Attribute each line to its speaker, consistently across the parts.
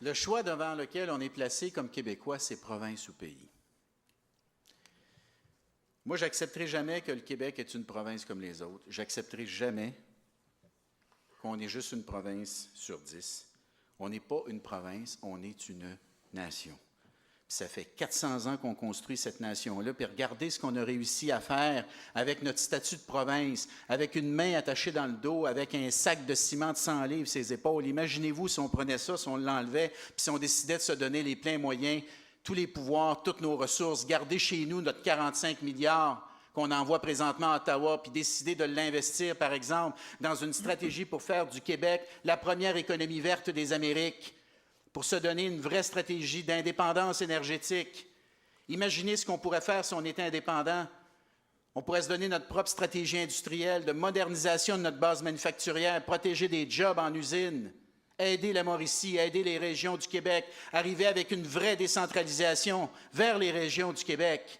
Speaker 1: Le choix devant lequel on est placé comme Québécois, c'est province ou pays. Moi, je n'accepterai jamais que le Québec est une province comme les autres. J'accepterai jamais qu'on est juste une province sur 10. On n'est pas une province, on est une nation. Puis ça fait 400 ans qu'on construit cette nation-là. Puis regardez ce qu'on a réussi à faire avec notre statut de province, avec une main attachée dans le dos, avec un sac de ciment de 100 livres sur ses épaules. Imaginez-vous si on prenait ça, si on l'enlevait, puis si on décidait de se donner les pleins moyens, tous les pouvoirs, toutes nos ressources, garder chez nous notre 45 milliards qu'on envoie présentement à Ottawa, puis décider de l'investir, par exemple, dans une stratégie pour faire du Québec la première économie verte des Amériques, pour se donner une vraie stratégie d'indépendance énergétique. Imaginez ce qu'on pourrait faire si on était indépendant. On pourrait se donner notre propre stratégie industrielle, de modernisation de notre base manufacturière, protéger des jobs en usine, aider la Mauricie, aider les régions du Québec, arriver avec une vraie décentralisation vers les régions du Québec.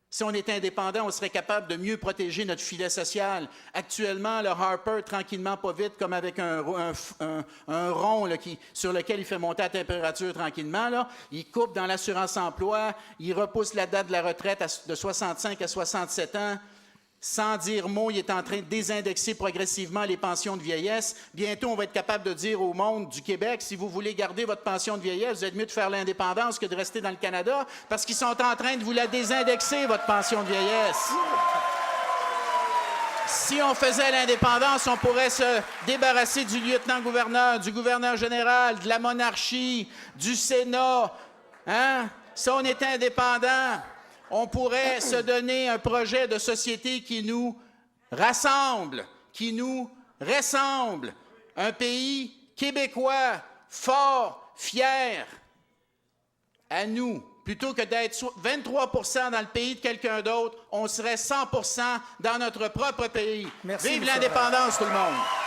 Speaker 1: Si on était indépendant, on serait capable de mieux protéger notre filet social. Actuellement, le Harper, tranquillement, pas vite, comme avec un rond là, sur lequel il fait monter la température tranquillement, là, il coupe dans l'assurance-emploi, il repousse la date de la retraite de 65 à 67 ans. Sans dire mot, il est en train de désindexer progressivement les pensions de vieillesse. Bientôt, on va être capable de dire au monde du Québec, si vous voulez garder votre pension de vieillesse, vous êtes mieux de faire l'indépendance que de rester dans le Canada, parce qu'ils sont en train de vous la désindexer, votre pension de vieillesse. Si on faisait l'indépendance, on pourrait se débarrasser du lieutenant-gouverneur, du gouverneur général, de la monarchie, du Sénat. Hein? Si on était indépendant, on pourrait se donner un projet de société qui nous rassemble, qui nous ressemble. Un pays québécois, fort, fier, à nous. Plutôt que d'être 23 % dans le pays de quelqu'un d'autre, on serait 100 % dans notre propre pays.
Speaker 2: Merci,
Speaker 1: Vive l'indépendance, tout le monde!